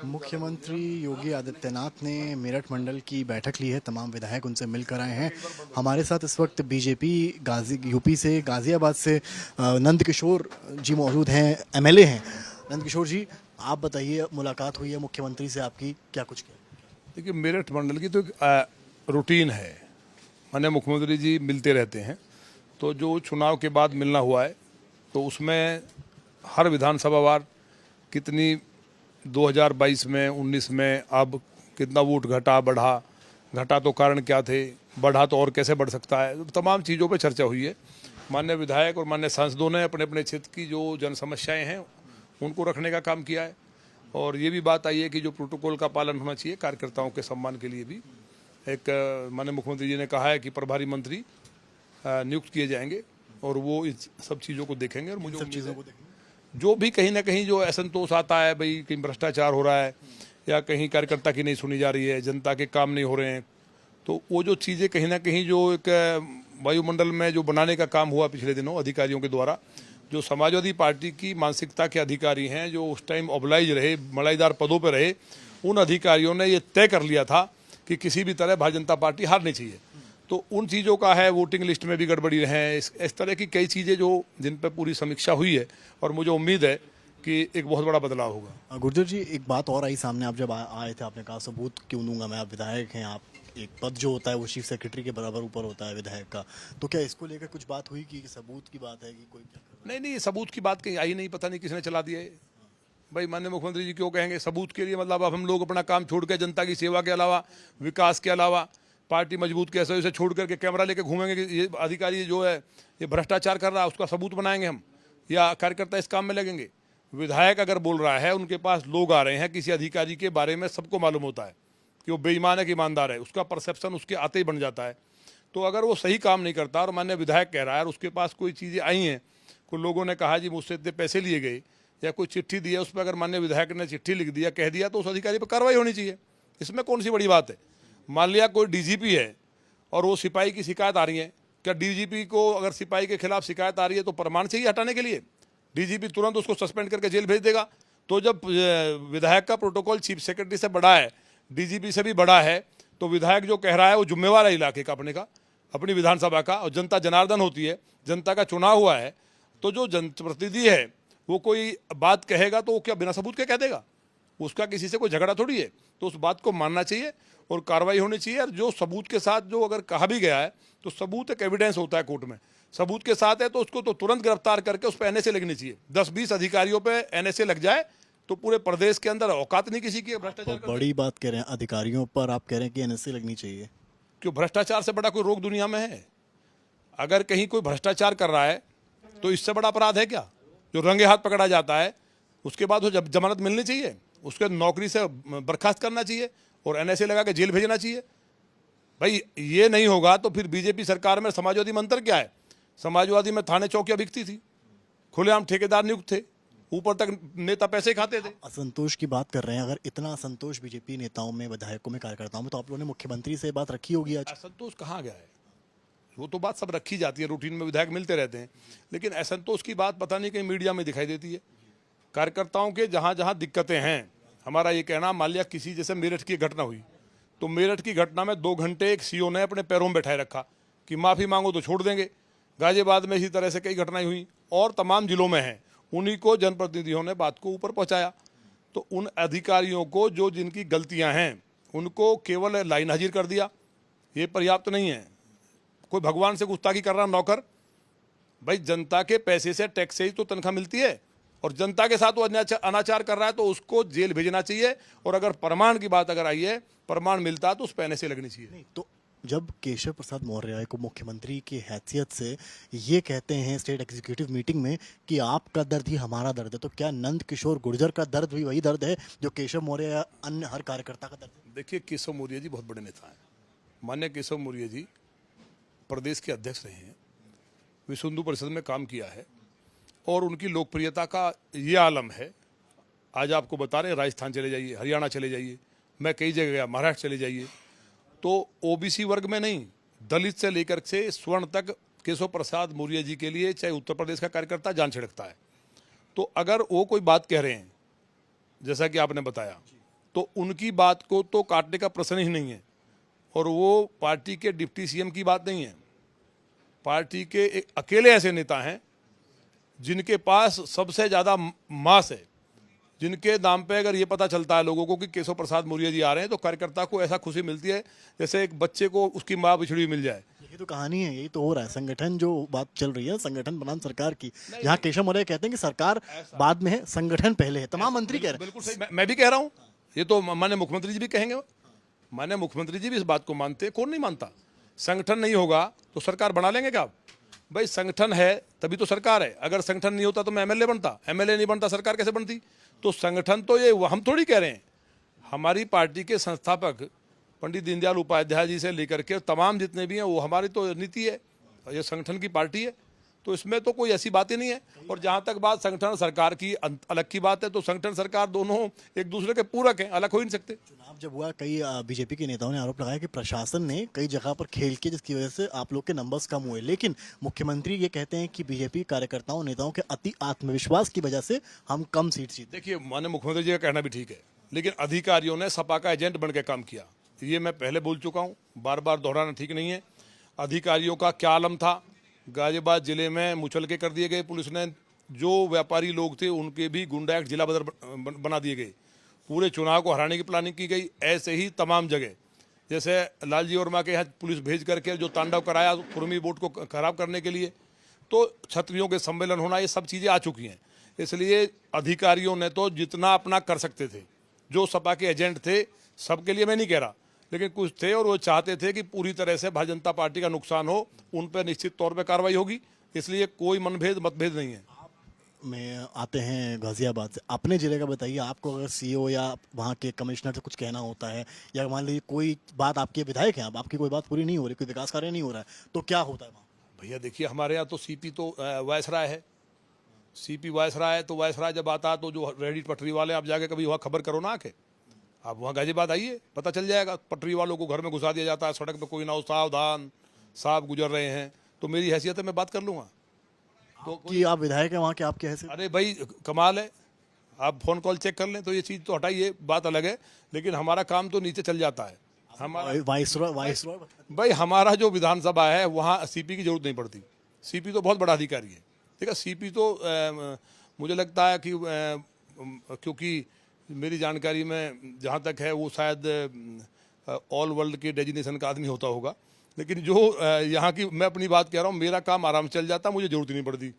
मुख्यमंत्री योगी आदित्यनाथ ने मेरठ मंडल की बैठक ली है। तमाम विधायक उनसे मिलकर आए हैं। हमारे साथ इस वक्त बीजेपी यूपी से गाजियाबाद से नंद किशोर जी मौजूद हैं, एमएलए हैं। नंद किशोर जी, आप बताइए, मुलाकात हुई है मुख्यमंत्री से आपकी, क्या कुछ किया? देखिए, मेरठ मंडल की तो एक रूटीन है। माननीय मुख्यमंत्री जी मिलते रहते हैं, तो जो चुनाव के बाद मिलना हुआ है तो उसमें हर विधानसभा वार कितनी 2022 में 19 में अब कितना वोट घटा बढ़ा, घटा तो कारण क्या थे, बढ़ा तो और कैसे बढ़ सकता है, तो तमाम चीज़ों पे चर्चा हुई है। माननीय विधायक और माननीय सांसदों ने अपने अपने क्षेत्र की जो जन समस्याएँ हैं उनको रखने का काम किया है। और ये भी बात आई है कि जो प्रोटोकॉल का पालन होना चाहिए, कार्यकर्ताओं के सम्मान के लिए भी एक माननीय मुख्यमंत्री जी ने कहा है कि प्रभारी मंत्री नियुक्त किए जाएंगे और वो इस सब चीज़ों को देखेंगे। और मुझे सब चीज़ों को जो भी कहीं ना कहीं जो असंतोष आता है, भाई कहीं भ्रष्टाचार हो रहा है या कहीं कार्यकर्ता की नहीं सुनी जा रही है, जनता के काम नहीं हो रहे हैं, तो वो जो चीज़ें कहीं ना कहीं जो एक वायुमंडल में जो बनाने का काम हुआ पिछले दिनों अधिकारियों के द्वारा, जो समाजवादी पार्टी की मानसिकता के अधिकारी हैं, जो उस टाइम ऑबलाइज रहे, मलाईदार पदों पर रहे, उन अधिकारियों ने ये तय कर लिया था कि किसी भी तरह भारतीय जनता पार्टी हारनी चाहिए। तो उन चीज़ों का है, वोटिंग लिस्ट में भी गड़बड़ी है, इस तरह की कई चीज़ें जो जिन पर पूरी समीक्षा हुई है और मुझे उम्मीद है कि एक बहुत बड़ा बदलाव होगा। गुर्जर जी, एक बात और आई सामने। आप जब आए थे, आपने कहा सबूत क्यों दूंगा मैं, आप विधायक हैं, आप एक पद जो होता है वो चीफ सेक्रेटरी के बराबर ऊपर होता है विधायक का। तो क्या इसको लेकर कुछ बात हुई कि सबूत की बात है कि कोई क्या कर रहा है? नहीं, सबूत की बात कहीं आई नहीं, पता नहीं किसने चला दिया है। भाई माननीय मुख्यमंत्री जी क्यों कहेंगे सबूत के लिए? मतलब अब हम लोग अपना काम छोड़ के जनता की सेवा के अलावा, विकास के अलावा, पार्टी मजबूत कैसे उसे छोड़ करके कैमरा लेके घूमेंगे कि ये अधिकारी जो है ये भ्रष्टाचार कर रहा है, उसका सबूत बनाएंगे हम, या कार्यकर्ता इस काम में लगेंगे? विधायक अगर बोल रहा है, उनके पास लोग आ रहे हैं, किसी अधिकारी के बारे में सबको मालूम होता है कि वो बेईमान है कि ईमानदार है, उसका परसेप्शन उसके आते ही बन जाता है। तो अगर वो सही काम नहीं करता और माननीय विधायक कह रहा है और उसके पास कोई चीज़ें आई हैं, कोई लोगों ने कहा जी मुझसे इतने पैसे लिए गए या कोई चिट्ठी दी है, उस पर अगर माननीय विधायक ने चिट्ठी लिख दिया, कह दिया, तो उस अधिकारी पर कार्रवाई होनी चाहिए। इसमें कौन सी बड़ी बात है? मान लिया कोई डीजीपी है और वो सिपाही की शिकायत आ रही है, क्या डीजीपी को अगर सिपाही के खिलाफ शिकायत आ रही है तो प्रमाण चाहिए हटाने के लिए? डीजीपी तुरंत उसको सस्पेंड करके जेल भेज देगा। तो जब विधायक का प्रोटोकॉल चीफ सेक्रेटरी से बड़ा है, डीजीपी से भी बड़ा है, तो विधायक जो कह रहा है वो जिम्मेवार है इलाके का, अपनी विधानसभा का, और जनता जनार्दन होती है, जनता का चुनाव हुआ है। तो जो जनप्रतिनिधि है वो कोई बात कहेगा तो वो क्या बिना सबूत के कह देगा? उसका किसी से कोई झगड़ा थोड़ी है। तो उस बात को मानना चाहिए और कार्रवाई होनी चाहिए। और जो सबूत के साथ जो अगर कहा भी गया है तो सबूत एक एविडेंस होता है कोर्ट में, सबूत के साथ है तो उसको तो तुरंत गिरफ्तार करके उस पर एनएसए लगनी चाहिए। 10-20 अधिकारियों पे एनएसए लग जाए तो पूरे प्रदेश के अंदर औकात नहीं किसी की भ्रष्टाचार तो बड़ी बात कह रहे हैं अधिकारियों पर, आप कह रहे हैं कि एनएसए लगनी चाहिए। क्यों? भ्रष्टाचार से बड़ा कोई रोग दुनिया में है? अगर कहीं कोई भ्रष्टाचार कर रहा है तो इससे बड़ा अपराध है क्या? जो रंगे हाथ पकड़ा जाता है उसके बाद वो जमानत मिलनी चाहिए, उसके नौकरी से बर्खास्त करना चाहिए और एनएसए लगा के जेल भेजना चाहिए। भाई ये नहीं होगा तो फिर बीजेपी सरकार में समाजवादी में अंतर क्या है? समाजवादी में थाने चौकियां बिकती थी, खुलेआम ठेकेदार नियुक्त थे, ऊपर तक नेता पैसे खाते थे। असंतोष की बात कर रहे हैं, अगर इतना असंतोष बीजेपी नेताओं में, विधायकों में, कार्यकर्ताओं में, तो आप लोगों ने मुख्यमंत्री से बात रखी होगी आज। असंतोष कहाँ गया है? वो तो बात सब रखी जाती है, रूटीन में विधायक मिलते रहते हैं, लेकिन असंतोष की बात पता नहीं कहीं मीडिया में दिखाई देती है। कार्यकर्ताओं के जहाँ जहाँ दिक्कतें हैं, हमारा ये कहना, मान लिया किसी जैसे मेरठ की घटना हुई, तो मेरठ की घटना में 2 घंटे एक सीओ ने अपने पैरों में बैठाए रखा कि माफ़ी मांगो तो छोड़ देंगे। गाजियाबाद में इसी तरह से कई घटनाएं हुई और तमाम जिलों में हैं। उन्हीं को जनप्रतिनिधियों ने बात को ऊपर पहुंचाया। तो उन अधिकारियों को जो जिनकी गलतियां हैं उनको केवल लाइन हाजिर कर दिया, ये पर्याप्त नहीं है। कोई भगवान से गुस्ताखी कर रहा नौकर? भाई जनता के पैसे से, टैक्स से ही तो तनख्वाह मिलती है, और जनता के साथ वो अनाचार कर रहा है तो उसको जेल भेजना चाहिए। और अगर प्रमाण की बात अगर आई है, प्रमाण मिलता है तो उस पर एनएसए लगनी चाहिए। नहीं तो जब केशव प्रसाद मौर्य को मुख्यमंत्री की हैसियत से ये कहते हैं स्टेट एग्जीक्यूटिव मीटिंग में कि आपका दर्द ही हमारा दर्द है, तो क्या नंद किशोर गुर्जर का दर्द भी वही दर्द है जो केशव मौर्य या अन्य हर कार्यकर्ता का दर्द है? देखिए, केशव मौर्य जी बहुत बड़े नेता हैं। माननीय केशव मौर्य जी प्रदेश के अध्यक्ष रहे हैं, विश्व हिंदू परिषद में काम किया है और उनकी लोकप्रियता का ये आलम है। आज आपको बता रहे हैं, राजस्थान चले जाइए, हरियाणा चले जाइए, मैं कई जगह गया, महाराष्ट्र चले जाइए, तो ओबीसी वर्ग में नहीं, दलित से लेकर से स्वर्ण तक केशव प्रसाद मौर्य जी के लिए चाहे उत्तर प्रदेश का कार्यकर्ता जान छिड़कता है। तो अगर वो कोई बात कह रहे हैं जैसा कि आपने बताया, तो उनकी बात को तो काटने का प्रश्न ही नहीं है। और वो पार्टी के डिप्टी सीएम की बात नहीं है, पार्टी के एक अकेले ऐसे नेता हैं जिनके पास सबसे ज़्यादा मास है, जिनके नाम पे अगर ये पता चलता है लोगों को कि केशव प्रसाद मौर्य जी आ रहे हैं तो कार्यकर्ता को ऐसा खुशी मिलती है जैसे एक बच्चे को उसकी माँ बिछड़ी हुई मिल जाए। यही तो कहानी है, यही तो हो रहा है। संगठन जो बात चल रही है, संगठन बनाम सरकार की, जहाँ केशव मौर्य कहते हैं कि सरकार बाद में है, संगठन पहले है, तमाम मंत्री कह रहे हैं। बिल्कुल सही, मैं भी कह रहा हूँ, ये तो माननीय मुख्यमंत्री जी भी कहेंगे, माननीय मुख्यमंत्री जी भी इस बात को मानते हैं। कौन नहीं मानता? संगठन नहीं होगा तो सरकार बना लेंगे क्या आप? भाई संगठन है तभी तो सरकार है, अगर संगठन नहीं होता तो मैं एमएलए बनता, एमएलए नहीं बनता सरकार कैसे बनती? तो संगठन तो ये हम थोड़ी कह रहे हैं, हमारी पार्टी के संस्थापक पंडित दीनदयाल उपाध्याय जी से लेकर के तमाम जितने भी हैं वो हमारी तो नीति है, ये संगठन की पार्टी है, तो इसमें तो कोई ऐसी बात ही नहीं है। और जहाँ तक बात संगठन सरकार की अलग की बात है, तो संगठन सरकार दोनों एक दूसरे के पूरक हैं, अलग हो ही नहीं सकते। चुनाव जब हुआ, कई बीजेपी के नेताओं ने आरोप लगाया कि प्रशासन ने कई जगह पर खेल किया जिसकी वजह से आप लोग के नंबर्स कम हुए, लेकिन मुख्यमंत्री ये कहते हैं कि बीजेपी कार्यकर्ताओं नेताओं के अति आत्मविश्वास की वजह से हम कम सीट जीते। देखिए, माननीय मुख्यमंत्री जी का कहना भी ठीक है, लेकिन अधिकारियों ने सपा का एजेंट बन के काम किया, ये मैं पहले बोल चुका हूँ, बार बार दोहराना ठीक नहीं है। अधिकारियों का क्या आलम था, गाजियाबाद जिले में मुचलके कर दिए गए, पुलिस ने जो व्यापारी लोग थे उनके भी गुंडा एक्ट जिला बदर बना दिए गए, पूरे चुनाव को हराने की प्लानिंग की गई। ऐसे ही तमाम जगह, जैसे लालजी वर्मा के यहाँ पुलिस भेज करके जो तांडव कराया कुर्मी वोट को खराब करने के लिए, तो छत्रियों के सम्मेलन होना, ये सब चीज़ें आ चुकी हैं। इसलिए अधिकारियों ने तो जितना अपना कर सकते थे, जो सपा के एजेंट थे, सबके लिए मैं नहीं कह रहा, लेकिन कुछ थे और वो चाहते थे कि पूरी तरह से भारतीय जनता पार्टी का नुकसान हो, उन पर निश्चित तौर पर कार्रवाई होगी। इसलिए कोई मतभेद नहीं है। में आते हैं गाजियाबाद से, अपने जिले का बताइए, आपको अगर सीईओ या वहाँ के कमिश्नर से कुछ कहना होता है, या मान लीजिए कोई बात, आपके विधायक हैं, अब आपकी कोई बात पूरी नहीं हो रही, कोई विकास कार्य नहीं हो रहा है, तो क्या होता है वहाँ? भैया देखिए, हमारे यहाँ तो सीपी तो वायसराय है, सीपी वायसराय है, तो वायसराय जब आता है तो जो रेडी पटरी वाले, आप जाके कभी वहाँ खबर करो ना आके, आप वहाँ गाजियाबाद आइए, पता चल जाएगा। पटरी वालों को घर में घुसा दिया जाता है, सड़क पे कोई ना हो, सावधान साहब गुजर रहे हैं, तो मेरी हैसियत है मैं बात कर लूँगा। तो कि आप विधायक हैं वहाँ के, आप कैसे? अरे भाई कमाल है, आप फ़ोन कॉल चेक कर लें, तो ये चीज़ तो हटाइए, बात अलग है, लेकिन हमारा काम तो नीचे चल जाता है। हमारा वाइसरॉय भाई, हमारा जो विधानसभा है वहाँ सीपी की जरूरत नहीं पड़ती, सीपी तो बहुत बड़ा अधिकारी है, ठीक है। सीपी तो मुझे लगता है कि क्योंकि मेरी जानकारी में जहाँ तक है वो शायद ऑल वर्ल्ड के डेजिग्नेशन का आदमी होता होगा, लेकिन जो यहाँ की, मैं अपनी बात कह रहा हूँ, मेरा काम आराम से चल जाता, मुझे जरूरत ही नहीं पड़ती।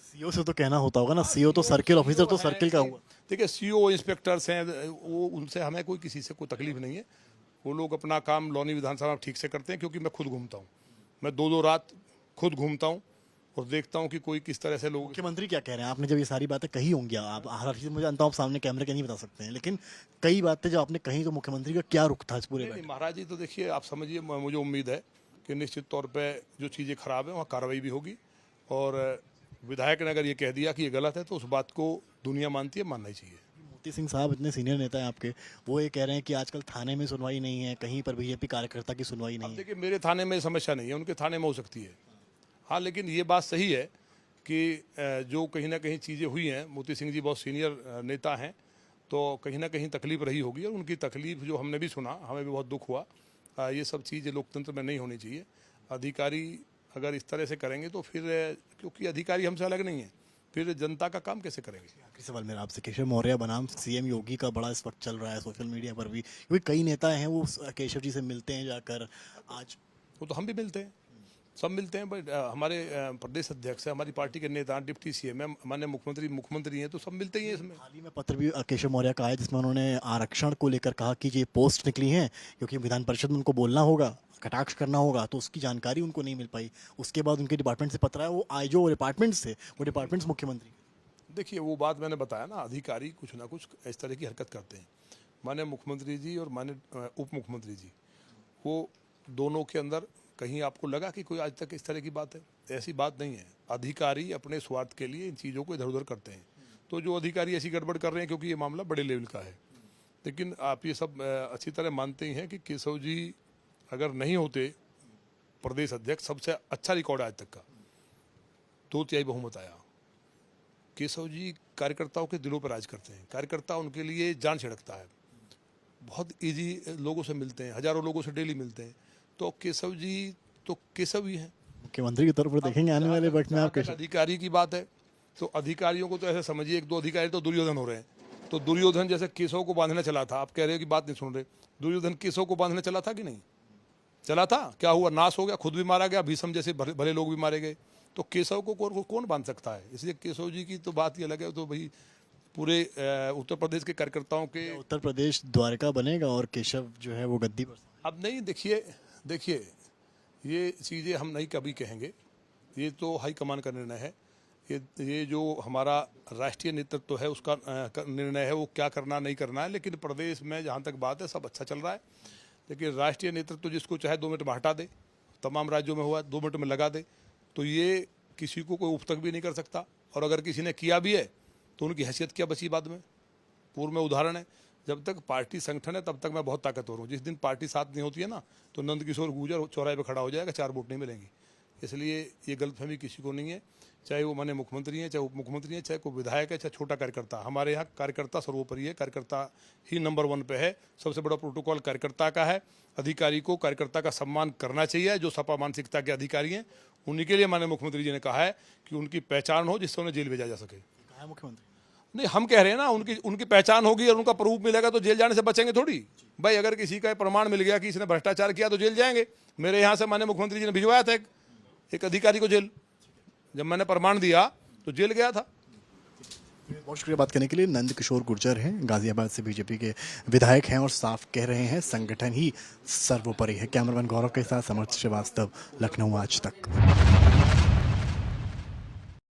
सीईओ से तो कहना होता होगा ना, सीईओ तो सर्किल ऑफिसर तो सर्किल का हुआ। ठीक है, सीईओ इंस्पेक्टर्स हैं, वो उनसे हमें कोई किसी से कोई तकलीफ नहीं है, वो लोग अपना काम लौनी विधानसभा में ठीक से करते हैं, क्योंकि मैं खुद घूमता हूँ, मैं दो रात खुद घूमता हूँ और देखता हूँ कि कोई किस तरह से लोग। मुख्यमंत्री क्या कह रहे हैं? आपने जब ये सारी बातें कही होंगी, आप हर चीज़ मुझे जानता हूँ आप सामने कैमरे के नहीं बता सकते हैं, लेकिन कई बातें जो आपने कही, तो मुख्यमंत्री का क्या रुख था इस पूरे में? महाराज जी, तो देखिए, आप समझिए, मुझे उम्मीद है कि निश्चित तौर पे जो चीज़ें खराब हैं वहाँ कार्रवाई भी होगी, और विधायक ने अगर ये कह दिया कि ये गलत है तो उस बात को दुनिया मानती है, मानना ही चाहिए। मोती सिंह साहब इतने सीनियर नेता हैं आपके, वो ये कह रहे हैं कि आजकल थाने में सुनवाई नहीं है, कहीं पर बीजेपी कार्यकर्ता की सुनवाई नहीं है। देखिए, मेरे थाने में समस्या नहीं है, उनके थाने में हो सकती है, हाँ, लेकिन ये बात सही है कि जो कहीं ना कहीं चीज़ें हुई हैं, मोती सिंह जी बहुत सीनियर नेता हैं, तो कहीं ना कहीं तकलीफ रही होगी, और उनकी तकलीफ जो हमने भी सुना, हमें भी बहुत दुख हुआ। ये सब चीज़ें लोकतंत्र में नहीं होनी चाहिए। अधिकारी अगर इस तरह से करेंगे तो फिर, क्योंकि अधिकारी हमसे अलग नहीं है, फिर जनता का काम कैसे करेंगे? आखिरी सवाल मेरा आपसे, केशव मौर्य बनाम सीएम योगी का बड़ा इस वक्त चल रहा है सोशल मीडिया पर भी, क्योंकि कई नेता हैं वो केशव जी से मिलते हैं जाकर। आज वो तो हम भी मिलते हैं, सब मिलते हैं, बट हमारे प्रदेश अध्यक्ष है, हमारी पार्टी के नेता, डिप्टी सीएम है, माननीय मुख्यमंत्री हैं, तो सब मिलते ही हैं इसमें। हाल ही में पत्र भी केशव मौर्य का आया जिसमें उन्होंने आरक्षण को लेकर कहा कि ये पोस्ट निकली हैं, क्योंकि विधान परिषद में उनको बोलना होगा, कटाक्ष करना होगा, तो उसकी जानकारी उनको नहीं मिल पाई। उसके बाद उनके डिपार्टमेंट से पत्र आया, वो आए जो डिपार्टमेंट्स थे, वो डिपार्टमेंट्स मुख्यमंत्री। देखिए, वो बात मैंने बताया ना, अधिकारी कुछ ना कुछ इस तरह की हरकत करते हैं। माननीय मुख्यमंत्री जी और माननीय उप मुख्यमंत्री जी, वो दोनों के अंदर कहीं आपको लगा कि कोई आज तक इस तरह की बात है? ऐसी बात नहीं है। अधिकारी अपने स्वार्थ के लिए इन चीज़ों को इधर उधर करते हैं, तो जो अधिकारी ऐसी गड़बड़ कर रहे हैं, क्योंकि ये मामला बड़े लेवल का है, लेकिन आप ये सब अच्छी तरह मानते ही हैं कि केशव जी अगर नहीं होते प्रदेश अध्यक्ष, सबसे अच्छा रिकॉर्ड आज तक का, 2/3 बहुमत आया, केशव जी कार्यकर्ताओं के दिलों पर राज करते हैं। कार्यकर्ता उनके लिए जान छिड़कता है, बहुत इजी लोगों से मिलते हैं, हजारों लोगों से डेली मिलते हैं। तो केशव जी तो केशव ही हैं। मुख्यमंत्री के तौर पर देखेंगे आने वाले वक्त में आप कैसे? अधिकारी की बात है तो अधिकारियों को तो ऐसे समझिए, एक दो अधिकारी तो दुर्योधन हो रहे हैं। तो दुर्योधन जैसे केशव को बांधने चला था, आप कह रहे हो कि बात नहीं सुन रहे, दुर्योधन केशव को बांधने चला था कि नहीं चला था? क्या हुआ? नाश हो गया, खुद भी मारा गया, भीष्म जैसे भले लोग भी मारे गए। तो केशव को कौन बांध सकता है? इसलिए केशव जी की तो बात ही अलग है। तो भाई पूरे उत्तर प्रदेश के कार्यकर्ताओं के उत्तर प्रदेश द्वारका बनेगा और केशव जो है वो गद्दी पर। अब नहीं, देखिए ये चीज़ें हम नहीं कभी कहेंगे, ये तो हाईकमान का निर्णय है। ये जो हमारा राष्ट्रीय नेतृत्व है उसका निर्णय है, वो क्या करना नहीं करना है। लेकिन प्रदेश में जहाँ तक बात है सब अच्छा चल रहा है। लेकिन राष्ट्रीय नेतृत्व जिसको चाहे 2 मिनट में हटा दे, तमाम राज्यों में हुआ 2 मिनट में लगा दे, तो ये किसी को कोई उपतक भी नहीं कर सकता। और अगर किसी ने किया भी है तो उनकी हैसियत क्या बची बाद में? पूर्व में उदाहरण है, जब तक पार्टी संगठन है तब तक मैं बहुत ताकतवर हूँ। जिस दिन पार्टी साथ नहीं होती है ना, तो नंदकिशोर गुर्जर चौराहे पर खड़ा हो जाएगा, 4 वोट नहीं मिलेंगी। इसलिए ये गलतफहमी किसी को नहीं है, चाहे वो माननीय मुख्यमंत्री हैं, चाहे उप मुख्यमंत्री हैं, चाहे कोई विधायक है, चाहे छोटा कार्यकर्ता। हमारे यहाँ कार्यकर्ता सर्वोपरि है, कार्यकर्ता ही नंबर 1 पे है। सबसे बड़ा प्रोटोकॉल कार्यकर्ता का है। अधिकारी को कार्यकर्ता का सम्मान करना चाहिए। जो सपा मानसिकता के अधिकारी हैं उन्हीं के लिए माननीय मुख्यमंत्री जी ने कहा है कि उनकी पहचान हो जिससे उन्हें जेल भेजा जा सके। कहा है मुख्यमंत्री? नहीं, हम कह रहे हैं ना, उनकी पहचान होगी और उनका प्रूफ मिलेगा तो जेल जाने से बचेंगे थोड़ी। भाई अगर किसी का प्रमाण मिल गया कि इसने भ्रष्टाचार किया तो जेल जाएंगे। मेरे यहाँ से माननीय मुख्यमंत्री जी ने भिजवाया था एक अधिकारी को जेल, जब मैंने प्रमाण दिया तो जेल गया था। बहुत शुक्रिया बात करने के लिए। नंदकिशोर गुर्जर हैं, गाजियाबाद से बीजेपी के विधायक हैं और साफ कह रहे हैं संगठन ही सर्वोपरि है। कैमरामैन गौरव के साथ समर्थ श्रीवास्तव, लखनऊ आज तक।